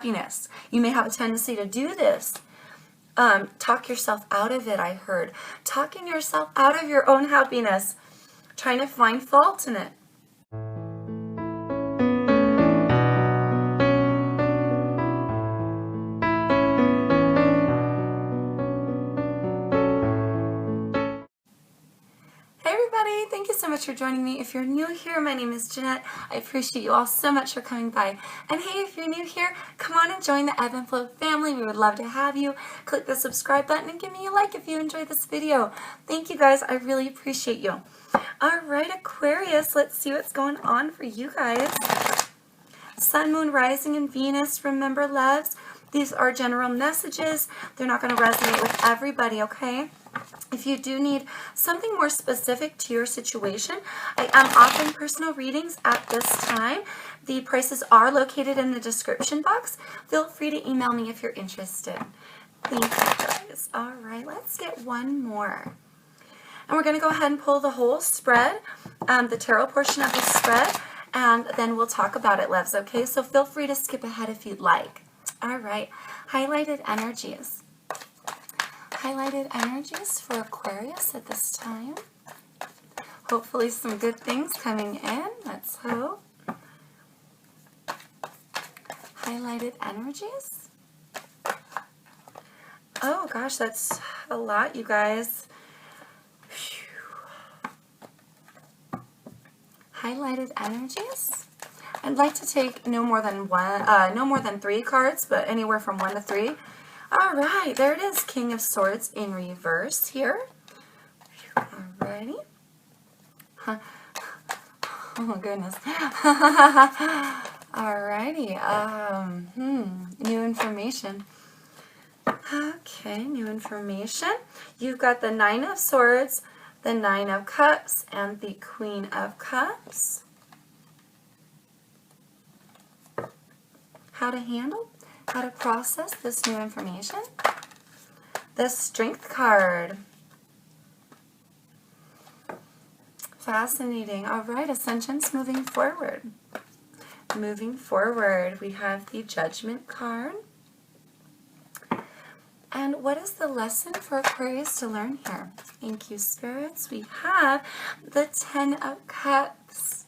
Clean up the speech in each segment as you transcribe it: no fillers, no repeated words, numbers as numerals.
happiness. You may have a tendency to do this. Talk yourself out of it, I heard. Talking yourself out of your own happiness. Trying to find fault in it. Thank you so much for joining me. If you're new here, my name is Jeanette. I appreciate you all so much for coming by. And hey, if you're new here, come on and join the Ebb and Flow family. We would love to have you. Click the subscribe button and give me a like if you enjoyed this video. Thank you guys. I really appreciate you. All right, Aquarius, let's see what's going on for you guys. Sun, Moon, Rising, and Venus. Remember, loves, these are general messages. They're not going to resonate with everybody, okay? If you do need something more specific to your situation, I am offering personal readings at this time. The prices are located in the description box. Feel free to email me if you're interested. Thank you, guys. All right, let's get one more. And we're going to go ahead and pull the whole spread, the tarot portion of the spread, and then we'll talk about it, loves, okay? So feel free to skip ahead if you'd like. All right, highlighted energies. Highlighted energies for Aquarius at this time. Hopefully some good things coming in. Let's hope. Highlighted energies. Oh gosh, that's a lot, you guys. Whew. Highlighted energies. I'd like to take no more than 3 cards, but anywhere from 1 to 3. All right, there it is, King of Swords in reverse here. Alrighty. Huh. Oh, goodness. Alrighty. New information. Okay, new information. You've got the 9 of Swords, the 9 of Cups, and the Queen of Cups. How to handle? How to process this new information. The Strength card. Fascinating. All right, Ascension's moving forward. Moving forward, we have the Judgment card. And what is the lesson for Aquarius to learn here? Thank you, spirits. We have the 10 of Cups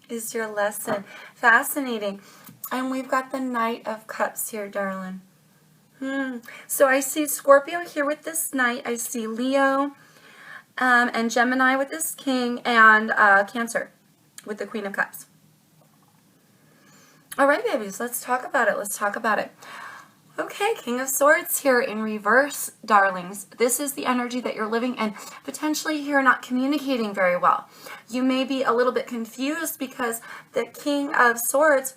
is your lesson. Fascinating. And we've got the Knight of Cups here, darling. So I see Scorpio here with this Knight. I see Leo and Gemini with this King, and Cancer with the Queen of Cups. All right, babies, let's talk about it. Let's talk about it. Okay, King of Swords here in reverse, darlings. This is the energy that you're living in. Potentially you're not communicating very well. You may be a little bit confused because the King of Swords,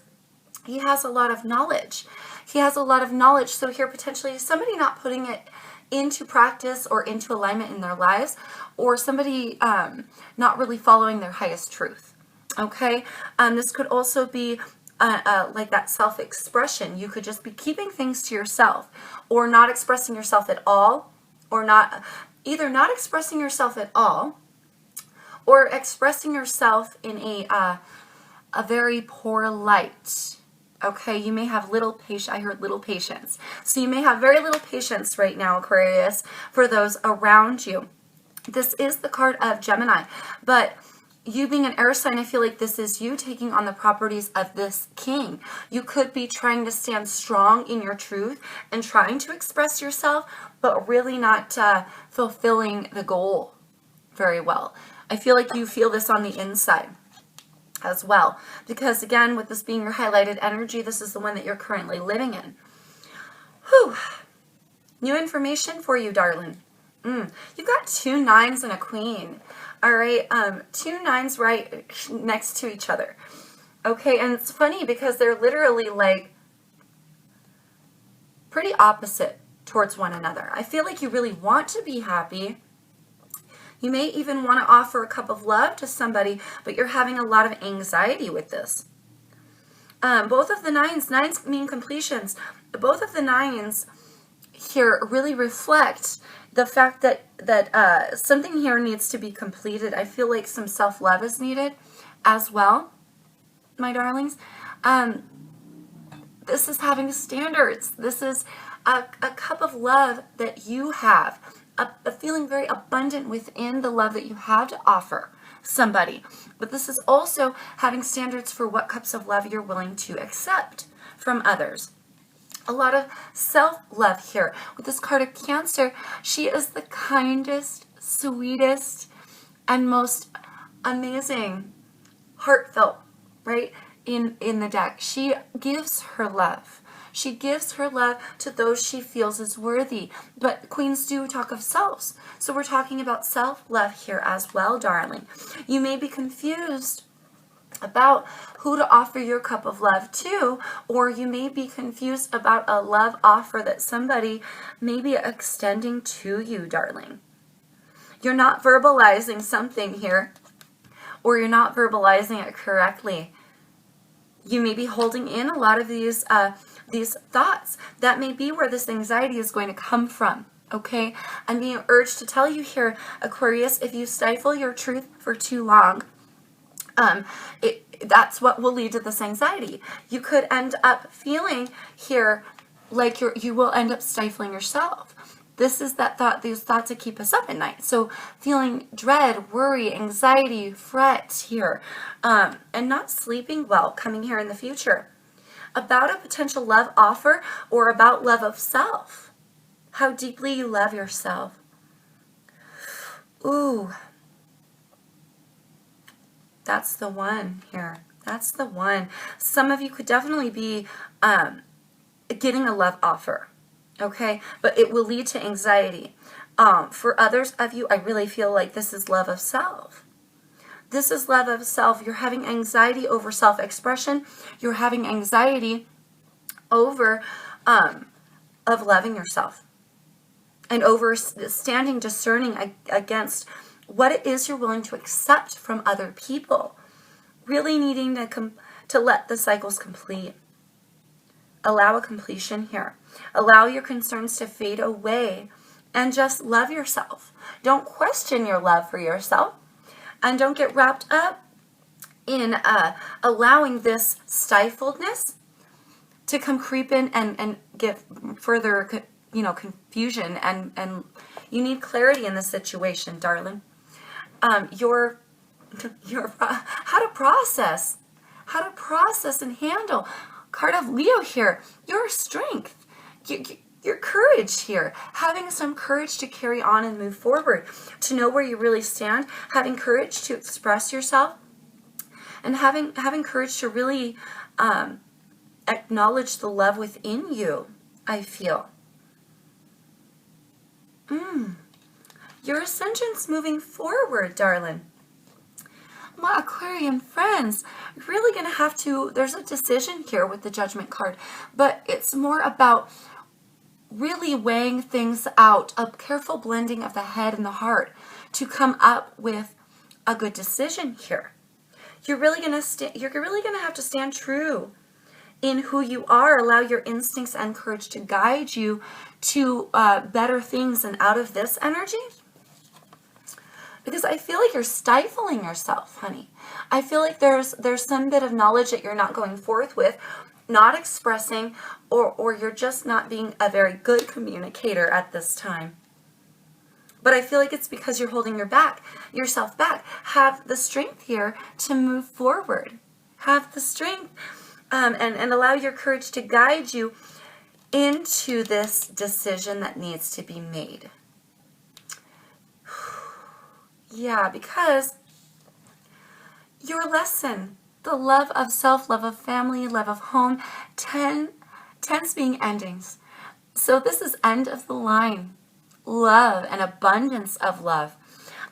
he has a lot of knowledge. He has a lot of knowledge. So here potentially somebody not putting it into practice or into alignment in their lives, or somebody not really following their highest truth. Okay? This could also be like that self-expression. You could just be keeping things to yourself, or not expressing yourself at all, or either not expressing yourself at all, or expressing yourself in a very poor light. Okay, you may have little patience. I heard little patience. So you may have very little patience right now, Aquarius, for those around you. This is the card of Gemini, but you being an air sign, I feel like this is you taking on the properties of this king. You could be trying to stand strong in your truth and trying to express yourself, but really not fulfilling the goal very well. I feel like you feel this on the inside as well, because again, with this being your highlighted energy, this is the one that you're currently living in. Whew. New information for you, darling. You've got 2 9s and a queen. All right, 2 9s right next to each other. Okay, and it's funny because they're literally like pretty opposite towards one another. I feel like you really want to be happy. You may even want to offer a cup of love to somebody, but you're having a lot of anxiety with this. Both of the 9s mean completions. Both of the 9s here really reflect the fact that something here needs to be completed. I feel like some self-love is needed as well, my darlings. This is having standards. This is a cup of love that you have, a feeling very abundant within the love that you have to offer somebody. But this is also having standards for what cups of love you're willing to accept from others. A lot of self-love here. With this card of Cancer, she is the kindest, sweetest, and most amazing, heartfelt, right, in the deck. She gives her love. She gives her love to those she feels is worthy. But queens do talk of selves. So we're talking about self-love here as well, darling. You may be confused about who to offer your cup of love to, or you may be confused about a love offer that somebody may be extending to you, darling. You're not verbalizing something here, or you're not verbalizing it correctly. You may be holding in a lot of these thoughts. That may be where this anxiety is going to come from. Okay? I'm being urged to tell you here, Aquarius, if you stifle your truth for too long, that's what will lead to this anxiety. You could end up feeling here like you will end up stifling yourself. This is that thought, these thoughts that keep us up at night. So feeling dread, worry, anxiety, fret here, and not sleeping well coming here in the future. About a potential love offer or about love of self. How deeply you love yourself. Ooh. That's the one here. That's the one. Some of you could definitely be getting a love offer, okay? But it will lead to anxiety. For others of you, I really feel like this is love of self. This is love of self. You're having anxiety over self-expression. You're having anxiety over of loving yourself. And over standing discerning against what it is you're willing to accept from other people. Really needing to let the cycles complete. Allow a completion here. Allow your concerns to fade away and just love yourself. Don't question your love for yourself, and don't get wrapped up in allowing this stifledness to come creep in and get further confusion, and you need clarity in this situation, darling. Your how to process and handle. Card of Leo here, your strength, your courage here, having some courage to carry on and move forward, to know where you really stand, having courage to express yourself, and having courage to really acknowledge the love within you, I feel. Your ascension's moving forward, darling. My Aquarian friends, you're really going to have to, there's a decision here with the Judgment card, but it's more about really weighing things out, a careful blending of the head and the heart to come up with a good decision here. You're really going to have to stand true in who you are. Allow your instincts and courage to guide you to better things and out of this energy. Because I feel like you're stifling yourself, honey. I feel like there's some bit of knowledge that you're not going forth with, not expressing, or you're just not being a very good communicator at this time. But I feel like it's because you're holding yourself back. Have the strength here to move forward. Have the strength and allow your courage to guide you into this decision that needs to be made. Yeah, because your lesson, the love of self, love of family, love of home, tends being endings. So this is end of the line. Love and abundance of love.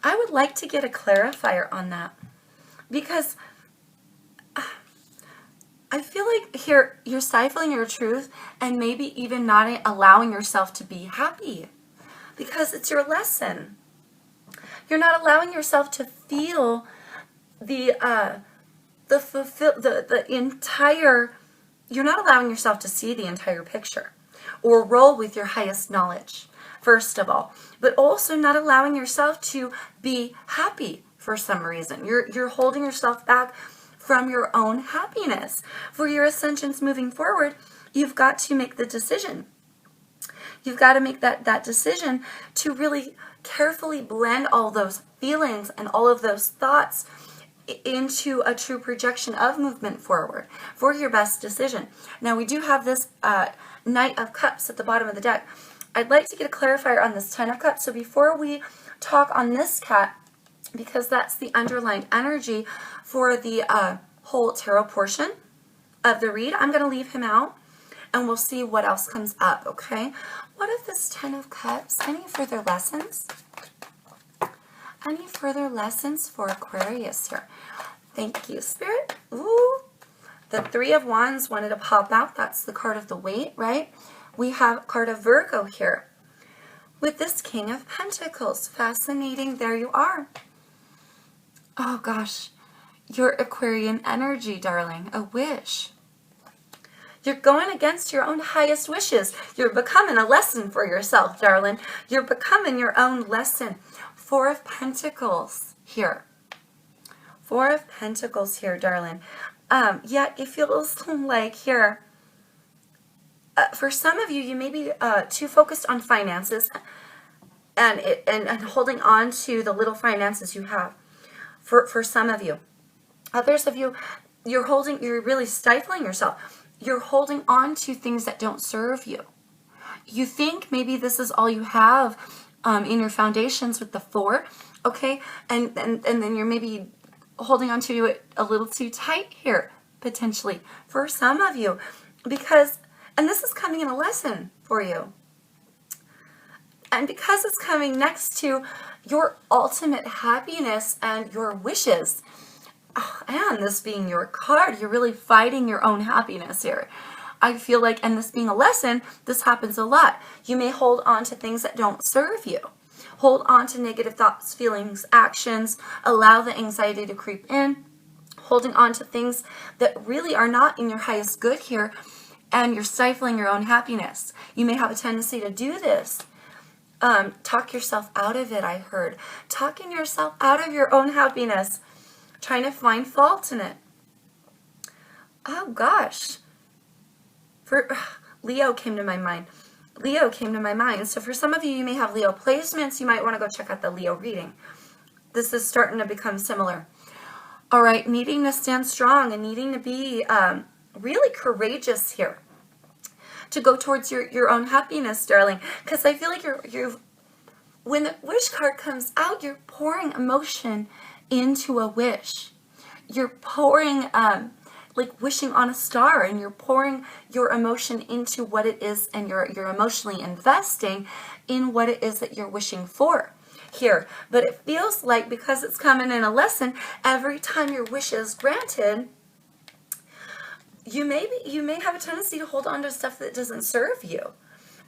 I would like to get a clarifier on that, because I feel like here you're stifling your truth and maybe even not allowing yourself to be happy because it's your lesson. You're not allowing yourself to feel the entire, you're not allowing yourself to see the entire picture or roll with your highest knowledge, first of all, but also not allowing yourself to be happy for some reason. You're holding yourself back from your own happiness. For your ascensions moving forward, You've got to make the decision. You've got to make that decision to really carefully blend all those feelings and all of those thoughts into a true projection of movement forward for your best decision. Now, we do have this Knight of Cups at the bottom of the deck. I'd like to get a clarifier on this Ten of Cups. So before we talk on this cat, because that's the underlined energy for the whole tarot portion of the read, I'm going to leave him out, and we'll see what else comes up, okay? What if this Ten of Cups? Any further lessons? Any further lessons for Aquarius here? Thank you, Spirit. Ooh, the Three of Wands wanted to pop out. That's the card of the weight, right? We have a card of Virgo here with this King of Pentacles. Fascinating. There you are. Oh, gosh. Your Aquarian energy, darling. A wish. You're going against your own highest wishes. You're becoming a lesson for yourself, darling. You're becoming your own lesson. Four of Pentacles here. Four of Pentacles here, darling. Yeah, it feels like here, for some of you, you may be too focused on finances and holding on to the little finances you have. For some of you. Others of you, you're really stifling yourself. You're holding on to things that don't serve you. You think maybe this is all you have in your foundations with the Four, okay? And then you're maybe holding on to it a little too tight here, potentially, for some of you. Because, and this is coming in a lesson for you. And because it's coming next to your ultimate happiness and your wishes, and this being your card, you're really fighting your own happiness here. I feel like, and this being a lesson, this happens a lot. You may hold on to things that don't serve you. Hold on to negative thoughts, feelings, actions. Allow the anxiety to creep in. Holding on to things that really are not in your highest good here, and you're stifling your own happiness. You may have a tendency to do this. Talk yourself out of it, I heard. Talking yourself out of your own happiness. Trying to find fault in it. Oh, gosh. Leo came to my mind. Leo came to my mind. So for some of you, you may have Leo placements. You might want to go check out the Leo reading. This is starting to become similar. All right, needing to stand strong and needing to be really courageous here. To go towards your own happiness, darling. Because I feel like when the wish card comes out, you're pouring emotion into a wish. You're pouring, like wishing on a star, and you're pouring your emotion into what it is, and you're emotionally investing in what it is that you're wishing for here. But it feels like, because it's coming in a lesson, every time your wish is granted, you may have a tendency to hold on to stuff that doesn't serve you,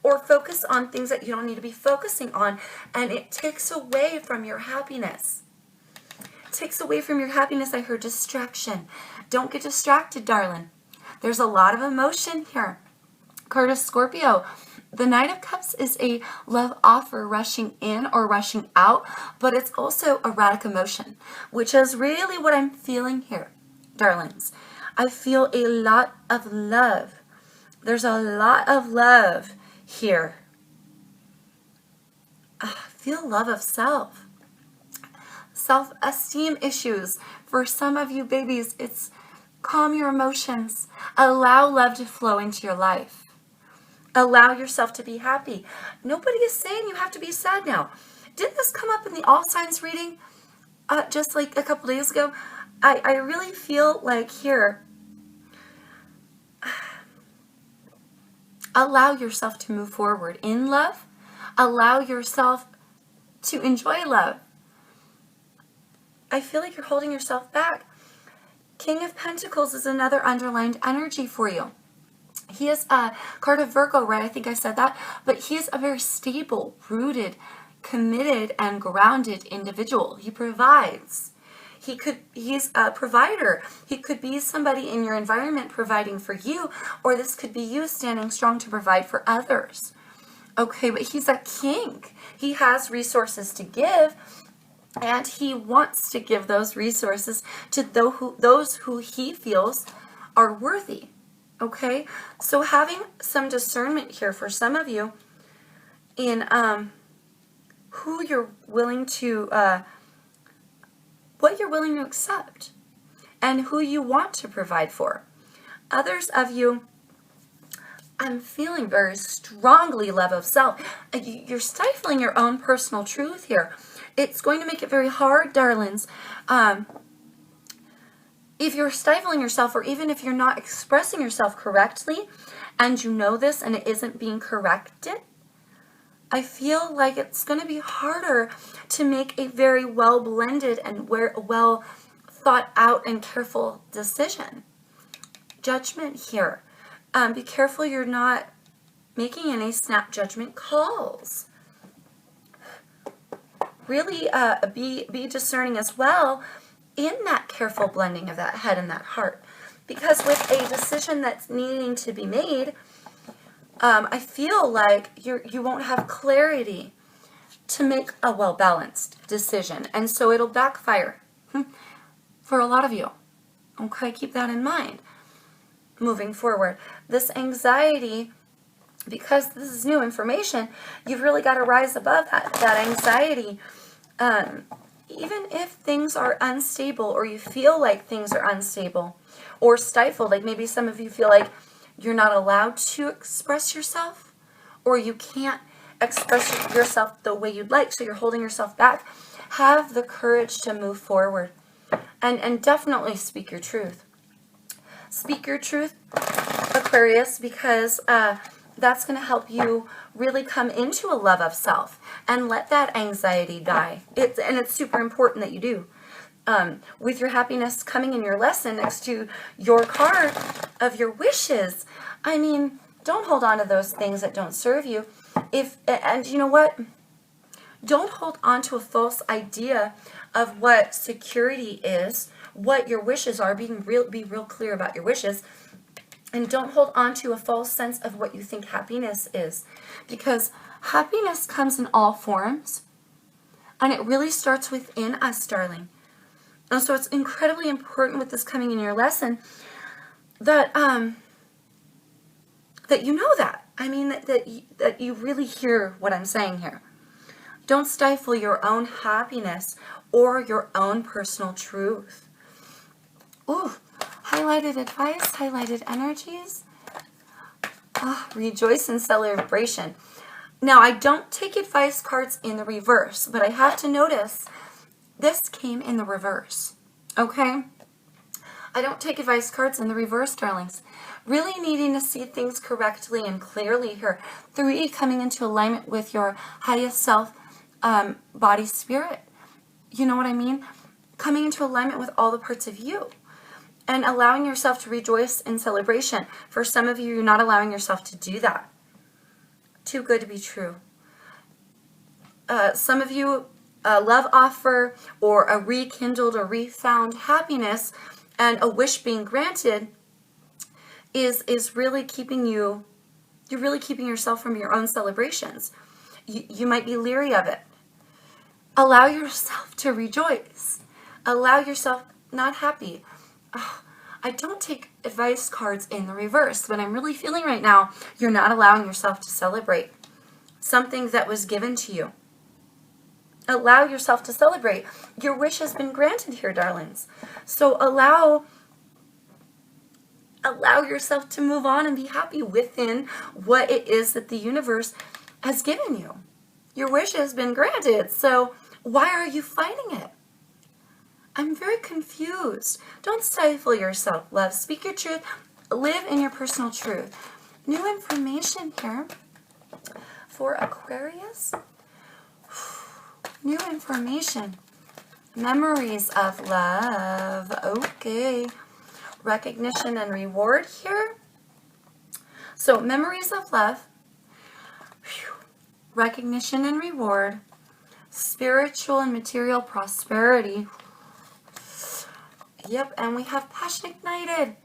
or focus on things that you don't need to be focusing on, and it takes away from your happiness. Takes away from your happiness. I heard distraction. Don't get distracted, darling. There's a lot of emotion here. Card of Scorpio. The Knight of Cups is a love offer rushing in or rushing out, but it's also erratic emotion, which is really what I'm feeling here, darlings. I feel a lot of love. There's a lot of love here. I feel love of self. Self-esteem issues. For some of you babies, it's calm your emotions. Allow love to flow into your life. Allow yourself to be happy. Nobody is saying you have to be sad now. Didn't this come up in the All Signs reading just like a couple days ago? I really feel like here, allow yourself to move forward in love. Allow yourself to enjoy love. I feel like you're holding yourself back. King of Pentacles is another underlined energy for you. He is a card of Virgo, right? I think I said that. But he is a very stable, rooted, committed, and grounded individual. He provides. He's a provider. He could be somebody in your environment providing for you, or this could be you standing strong to provide for others. Okay, but he's a king. He has resources to give, and he wants to give those resources to those who he feels are worthy. Okay? So having some discernment here for some of you in who you're willing to, what you're willing to accept and who you want to provide for. Others of you, I'm feeling very strongly love of self. You're stifling your own personal truth here. It's going to make it very hard, darlings. If you're stifling yourself, or even if you're not expressing yourself correctly, and you know this and it isn't being corrected, I feel like it's going to be harder to make a very well blended and well thought out and careful decision. Judgment here. Be careful you're not making any snap judgment calls. Really be discerning as well in that careful blending of that head and that heart. Because with a decision that's needing to be made, I feel like you won't have clarity to make a well-balanced decision. And so it'll backfire for a lot of you. Okay, keep that in mind. Moving forward, this anxiety, because this is new information, you've really got to rise above that anxiety. Even if things are unstable, or you feel like things are unstable or stifled, like maybe some of you feel like you're not allowed to express yourself, or you can't express yourself the way you'd like, so you're holding yourself back, have the courage to move forward and definitely speak your truth. Speak your truth, Aquarius, because that's going to help you really come into a love of self and let that anxiety die. It's super important that you do. With your happiness coming in your lesson next to your card of your wishes, I mean, don't hold on to those things that don't serve you. And you know what? Don't hold on to a false idea of what security is, what your wishes are. Be real clear about your wishes. And don't hold on to a false sense of what you think happiness is. Because happiness comes in all forms. And it really starts within us, darling. And so it's incredibly important with this coming in your lesson that that you know that. I mean, that you really hear what I'm saying here. Don't stifle your own happiness or your own personal truth. Ooh, highlighted advice, highlighted energies. Oh, rejoice in celebration. Now, I don't take advice cards in the reverse, but I have to notice this came in the reverse, okay? I don't take advice cards in the reverse, darlings. Really needing to see things correctly and clearly here. 3, coming into alignment with your highest self, body, spirit. You know what I mean? Coming into alignment with all the parts of you. And allowing yourself to rejoice in celebration. For some of you, you're not allowing yourself to do that. Too good to be true. Some of you, a love offer or a rekindled or refound happiness and a wish being granted is really keeping you, you're really keeping yourself from your own celebrations. You might be leery of it. Allow yourself to rejoice. Allow yourself not happy. I don't take advice cards in the reverse, but I'm really feeling right now you're not allowing yourself to celebrate something that was given to you. Allow yourself to celebrate. Your wish has been granted here, darlings. So allow yourself to move on and be happy within what it is that the universe has given you. Your wish has been granted, so why are you fighting it? I'm very confused. Don't stifle yourself, love. Speak your truth. Live in your personal truth. New information here for Aquarius. New information. Memories of love. Okay. Recognition and reward here. So, memories of love. Recognition and reward. Spiritual and material prosperity. Yep, and we have passion ignited.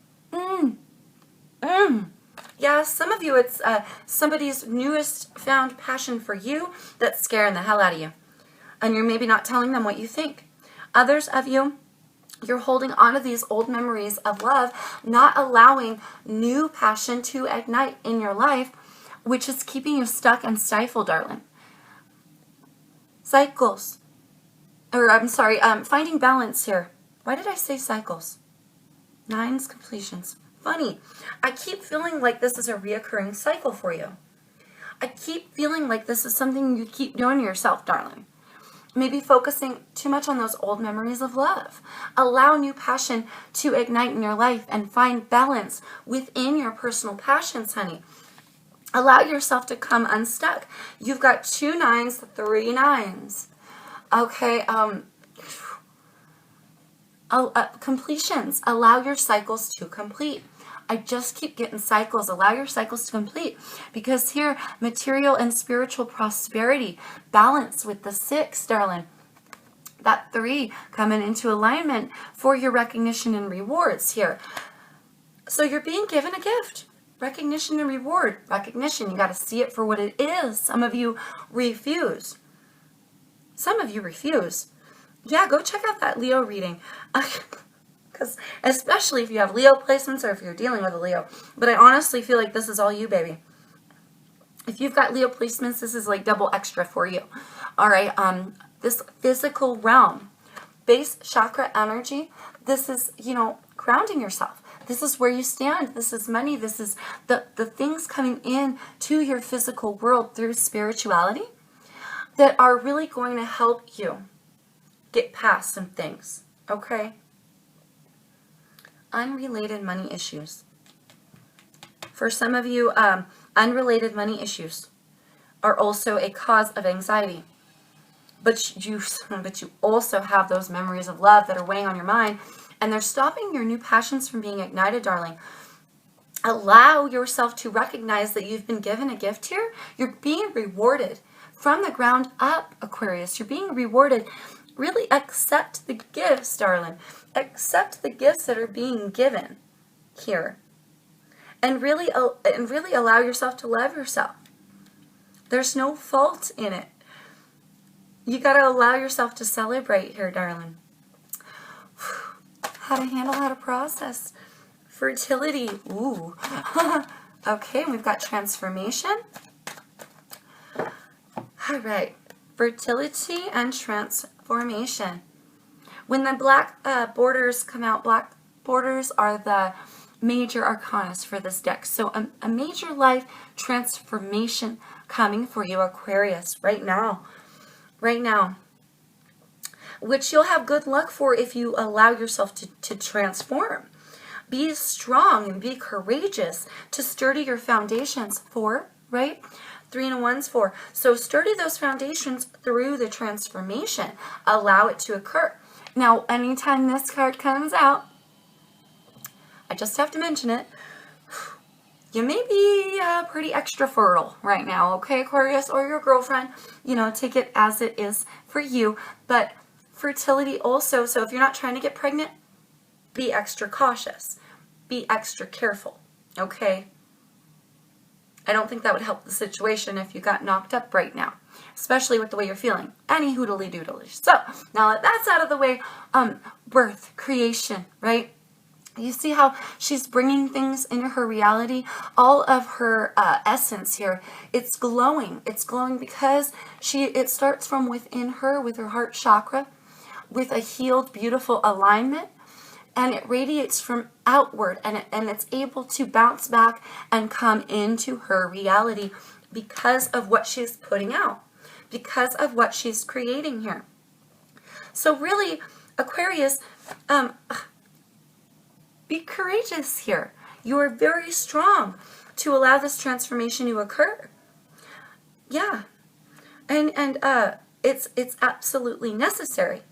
Yeah, some of you, it's somebody's newest found passion for you that's scaring the hell out of you. And you're maybe not telling them what you think. Others of you, You're holding on to these old memories of love, not allowing new passion to ignite in your life, which is keeping you stuck and stifled, darling. Cycles. Or, I'm sorry, finding balance here. Why did I say cycles? 9's completions. Funny. I keep feeling like this is a reoccurring cycle for you. I keep feeling like this is something you keep doing to yourself, darling. Maybe focusing too much on those old memories of love. Allow new passion to ignite in your life and find balance within your personal passions, honey. Allow yourself to come unstuck. You've got 2 9s, 3 9s. Okay, completions. Allow your cycles to complete. I just keep getting cycles. Allow your cycles to complete. Because here, material and spiritual prosperity, balance with the 6, darling. That 3 coming into alignment for your recognition and rewards here. So you're being given a gift. Recognition and reward. Recognition, you got to see it for what it is. Some of you refuse. Some of you refuse. Yeah, go check out that Leo reading. Because especially if you have Leo placements or if you're dealing with a Leo. But I honestly feel like this is all you, baby. If you've got Leo placements, this is like double extra for you. All right, this physical realm, base chakra energy, this is, grounding yourself. This is where you stand. This is money. This is the things coming in to your physical world through spirituality that are really going to help you get past some things, okay? Unrelated money issues. For some of you, unrelated money issues are also a cause of anxiety. But you also have those memories of love that are weighing on your mind, and they're stopping your new passions from being ignited, darling. Allow yourself to recognize that you've been given a gift here. You're being rewarded from the ground up, Aquarius. You're being rewarded. Really accept the gifts, darling. Accept the gifts that are being given here. And really allow yourself to love yourself. There's no fault in it. You got to allow yourself to celebrate here, darling. How to handle, how to process. Fertility. Ooh. Okay, we've got transformation. All right. Fertility and transformation. When the black borders come out, black borders are the major arcanas for this deck. So a major life transformation coming for you, Aquarius, right now. Right now. Which you'll have good luck for if you allow yourself to transform. Be strong and be courageous to sturdy your foundations. 4, right? 3 and a 1's 4. So sturdy those foundations through the transformation. Allow it to occur. Now, anytime this card comes out, I just have to mention it. You may be pretty extra fertile right now, okay, Aquarius, or your girlfriend. Take it as it is for you. But fertility also, so if you're not trying to get pregnant, be extra cautious. Be extra careful, okay? I don't think that would help the situation if you got knocked up right now, especially with the way you're feeling. Any hoodly doodly. So, now that that's out of the way, birth, creation, right? You see how she's bringing things into her reality? All of her essence here, it's glowing. It's glowing because it starts from within her with her heart chakra, with a healed, beautiful alignment, and it radiates from outward, and it's able to bounce back and come into her reality because of what she's putting out, because of what she's creating here. So really, Aquarius, be courageous here. You are very strong to allow this transformation to occur. Yeah, and it's absolutely necessary.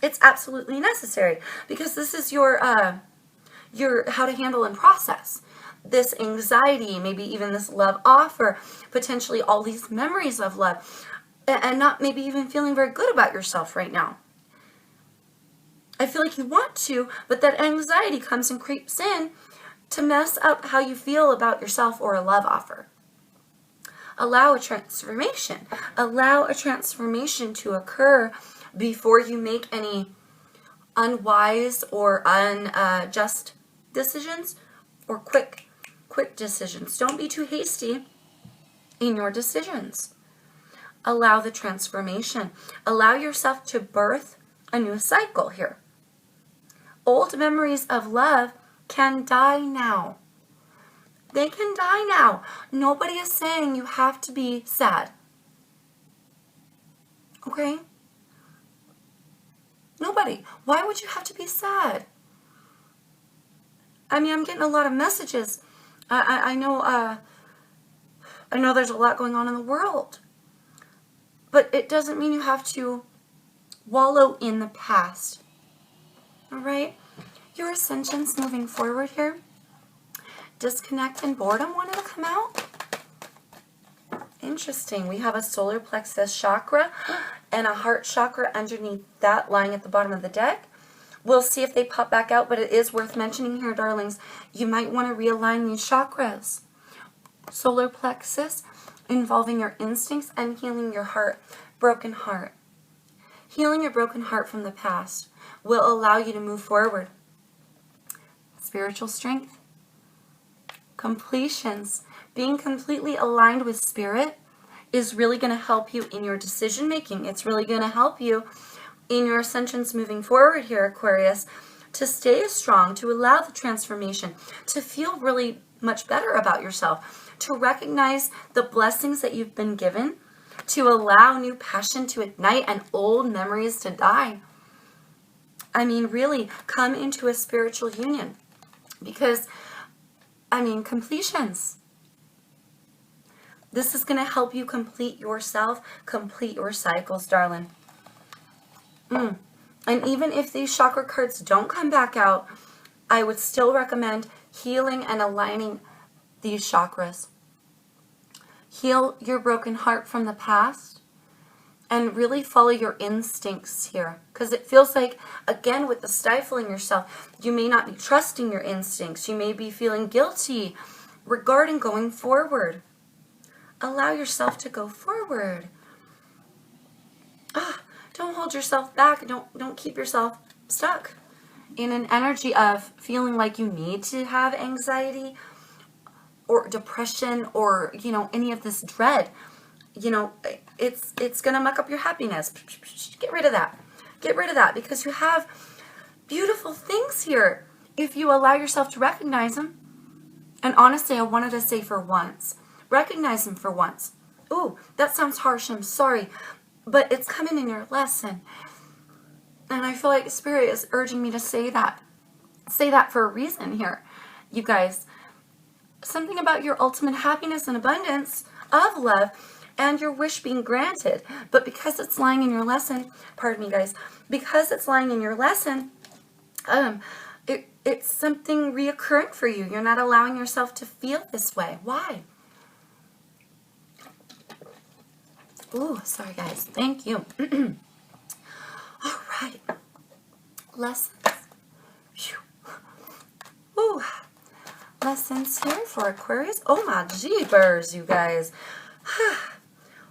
It's absolutely necessary because this is your how to handle and process this anxiety, maybe even this love offer, potentially all these memories of love, and not maybe even feeling very good about yourself right now. I feel like you want to, but that anxiety comes and creeps in to mess up how you feel about yourself or a love offer. Allow a transformation. Allow a transformation to occur before you make any unwise or unjust decisions, or quick decisions. Don't be too hasty in your decisions. Allow the transformation. Allow yourself to birth a new cycle here. Old memories of love can die now. They can die now. Nobody is saying you have to be sad. Okay? Nobody. Why would you have to be sad? I mean, I'm getting a lot of messages. I know there's a lot going on in the world. But it doesn't mean you have to wallow in the past. All right? Your ascension's moving forward here. Disconnect and boredom wanted to come out. Interesting. We have a solar plexus chakra and a heart chakra underneath that lying at the bottom of the deck. We'll see if they pop back out, but it is worth mentioning here, darlings. You might want to realign these chakras. Solar plexus involving your instincts and healing your heart, broken heart. Healing your broken heart from the past will allow you to move forward. Spiritual strength. Completions. Being completely aligned with spirit is really going to help you in your decision making. It's really going to help you in your ascensions moving forward here, Aquarius, to stay strong, to allow the transformation, to feel really much better about yourself, to recognize the blessings that you've been given, to allow new passion to ignite and old memories to die. I mean, really come into a spiritual union because, I mean, completions. This is going to help you complete yourself, complete your cycles, darling. And even if these chakra cards don't come back out, I would still recommend healing and aligning these chakras. Heal your broken heart from the past and really follow your instincts here. Because it feels like, again, with the stifling yourself, you may not be trusting your instincts. You may be feeling guilty regarding going forward. Allow yourself to go forward. Don't hold yourself back. Don't keep yourself stuck in an energy of feeling like you need to have anxiety or depression or, any of this dread. It's going to muck up your happiness. Get rid of that. Get rid of that because you have beautiful things here if you allow yourself to recognize them. And honestly, I wanted to say for once, recognize them for once. Ooh, that sounds harsh. I'm sorry. But it's coming in your lesson. And I feel like Spirit is urging me to say that. Say that for a reason here, you guys. Something about your ultimate happiness and abundance of love and your wish being granted. But because it's lying in your lesson, pardon me, guys, because it's lying in your lesson, it's something reoccurring for you. You're not allowing yourself to feel this way. Why? Ooh, sorry guys. Thank you. All right. Lessons. Ooh. Lessons here for Aquarius. Oh my jeepers, you guys.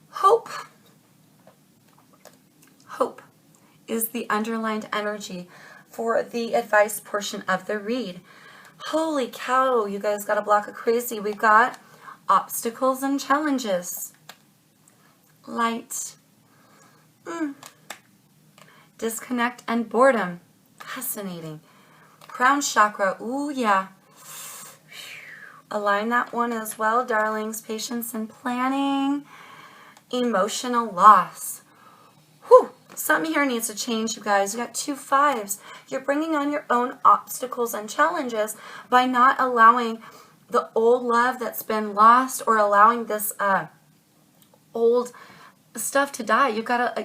Hope. Hope is the underlined energy for the advice portion of the read. Holy cow, you guys got a block of crazy. We've got obstacles and challenges. Light. Disconnect and boredom. Fascinating. Crown chakra. Ooh, yeah. Align that one as well, darlings. Patience and planning. Emotional loss. Whew. Something here needs to change, you guys. You got 2 5s. You're bringing on your own obstacles and challenges by not allowing the old love that's been lost or allowing this old stuff to die.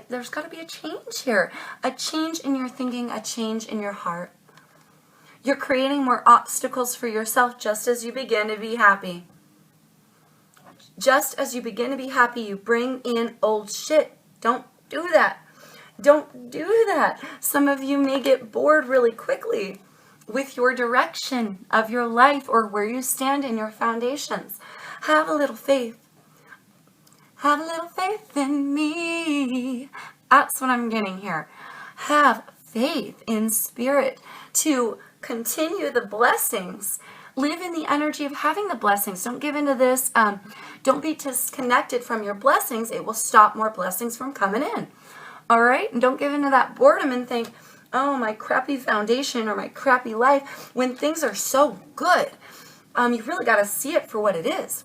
There's got to be a change here. A change in your thinking, a change in your heart. You're creating more obstacles for yourself just as you begin to be happy. Just as you begin to be happy, you bring in old shit. Don't do that. Don't do that. Some of you may get bored really quickly with your direction of your life or where you stand in your foundations. Have a little faith. Have a little faith in me. That's what I'm getting here. Have faith in spirit to continue the blessings. Live in the energy of having the blessings. Don't give into this. Don't be disconnected from your blessings. It will stop more blessings from coming in. All right? And don't give into that boredom and think, oh, my crappy foundation or my crappy life, when things are so good. You really got to see it for what it is.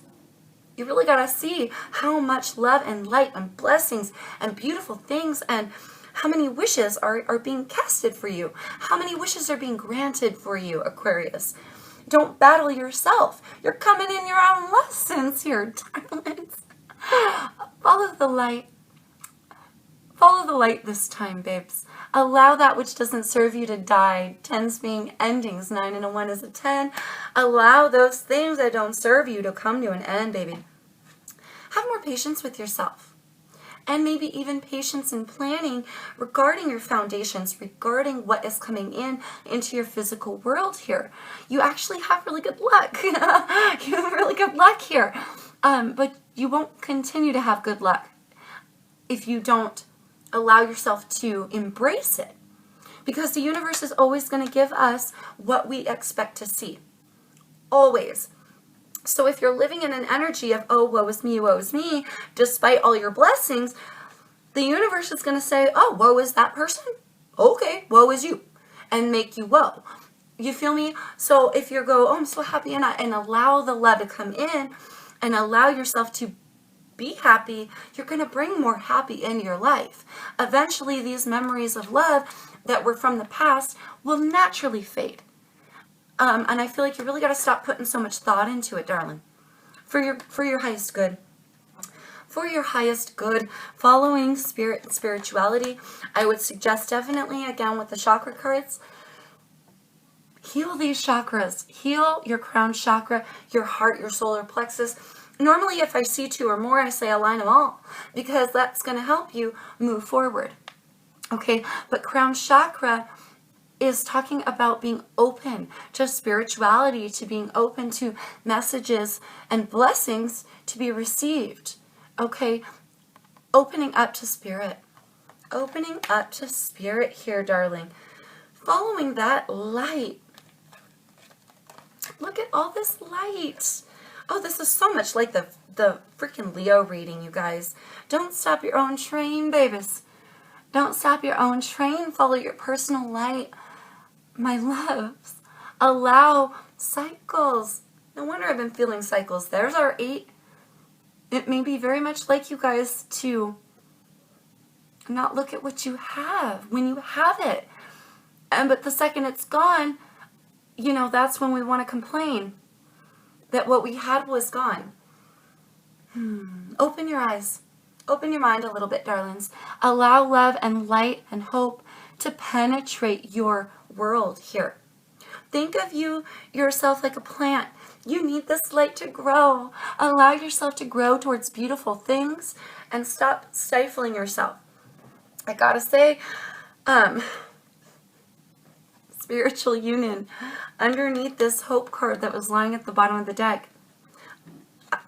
You really got to see how much love and light and blessings and beautiful things and how many wishes are being casted for you. How many wishes are being granted for you, Aquarius. Don't battle yourself. You're coming in your own lessons here, darlings. Follow the light. Follow the light this time, babes. Allow that which doesn't serve you to die. 10s being endings. 9 and a 1 is a 10. Allow those things that don't serve you to come to an end, baby. Have more patience with yourself. And maybe even patience in planning regarding your foundations, regarding what is coming into your physical world here. You actually have really good luck. You have really good luck here. But you won't continue to have good luck if you don't allow yourself to embrace it. Because the universe is always going to give us what we expect to see. Always. So if you're living in an energy of, oh, woe is me, despite all your blessings, the universe is going to say, oh, woe is that person? Okay, woe is you. And make you woe. You feel me? So if you go, oh, I'm so happy, and allow the love to come in and allow yourself to be happy, you're going to bring more happy in your life. Eventually, these memories of love that were from the past will naturally fade. And I feel like you really got to stop putting so much thought into it, darling. For your highest good. For your highest good, following spirit and spirituality, I would suggest definitely, again, with the chakra cards, heal these chakras. Heal your crown chakra, your heart, your solar plexus. Normally, if I see 2 or more, I say align them all, because that's going to help you move forward. Okay, but crown chakra is talking about being open to spirituality, to being open to messages and blessings to be received. Okay, opening up to spirit. Opening up to spirit here, darling. Following that light. Look at all this light. Oh, this is so much like the freaking Leo reading, you guys. Don't stop your own train, babies. Don't stop your own train. Follow your personal light. My loves, allow cycles. No wonder I've been feeling cycles. There's our 8. It may be very much like you guys to not look at what you have when you have it. But the second it's gone, you know, that's when we want to complain that what we had was gone. Open your eyes. Open your mind a little bit, darlings. Allow love and light and hope to penetrate your world here. Think of yourself like a plant. You need this light to grow. Allow yourself to grow towards beautiful things and stop stifling yourself. I gotta say, spiritual union, underneath this hope card that was lying at the bottom of the deck.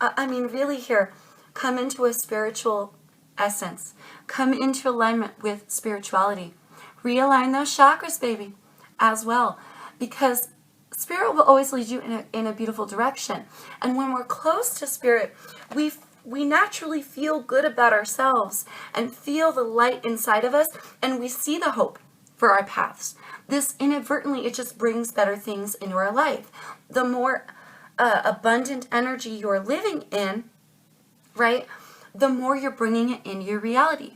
I mean, really here, come into a spiritual essence. Come into alignment with spirituality. Realign those chakras, baby, as well, because spirit will always lead you in a beautiful direction. And when we're close to spirit, we naturally feel good about ourselves and feel the light inside of us, and we see the hope for our paths. This inadvertently, it just brings better things into our life. The more abundant energy you're living in, right, the more you're bringing it into your reality.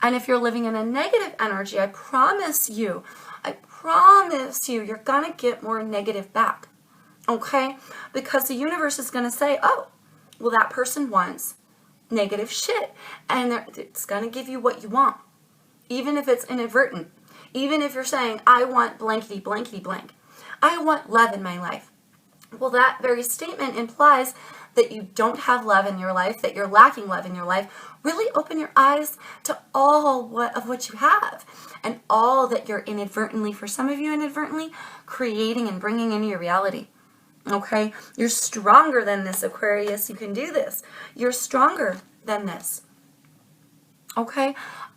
And if you're living in a negative energy, I promise you, you're going to get more negative back. Okay? Because the universe is going to say, oh, well, that person wants negative shit. And it's going to give you what you want. Even if it's inadvertent. Even if you're saying, I want blankety, blankety, blank. I want love in my life. Well, that very statement implies that you don't have love in your life, that you're lacking love in your life. Really open your eyes to all of what you have and all that you're inadvertently, for some of you inadvertently, creating and bringing into your reality. Okay? You're stronger than this, Aquarius. You can do this. You're stronger than this. Okay?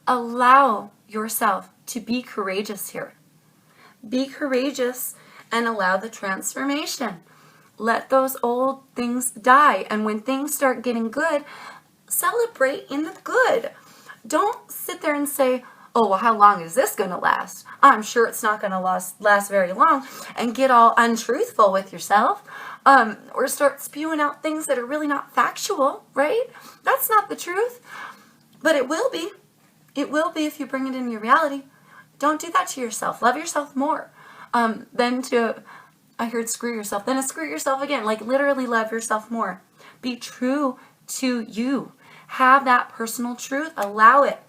Allow yourself to be courageous here. Be courageous and allow the transformation. Let those old things die. And when things start getting good, celebrate in the good. Don't sit there and say, oh, well, how long is this going to last? I'm sure it's not going to last very long, and get all untruthful with yourself, or start spewing out things that are really not factual, right? That's not the truth, but it will be. It will be if you bring it in your reality. Don't do that to yourself. Love yourself more than to, I heard screw yourself, then to screw yourself again. Like literally love yourself more. Be true to you. Have that personal truth. Allow it.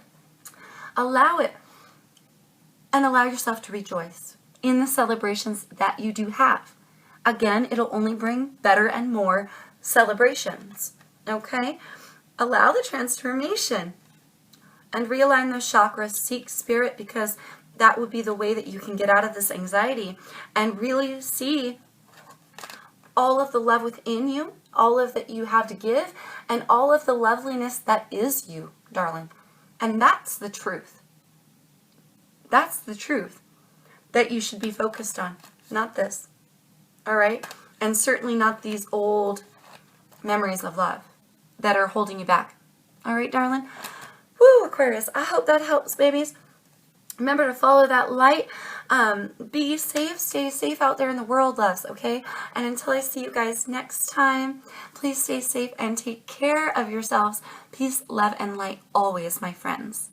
Allow it. And allow yourself to rejoice in the celebrations that you do have. Again, it'll only bring better and more celebrations. Okay? Allow the transformation. And realign those chakras. Seek spirit, because that would be the way that you can get out of this anxiety and really see all of the love within you, all of that you have to give, and all of the loveliness that is you, darling. And that's the truth. That's the truth that you should be focused on, not this. All right? And certainly not these old memories of love that are holding you back. All right, darling? Woo, Aquarius. I hope that helps, babies. Remember to follow that light. Be safe. Stay safe out there in the world, loves, okay? And until I see you guys next time, please stay safe and take care of yourselves. Peace, love, and light always, my friends.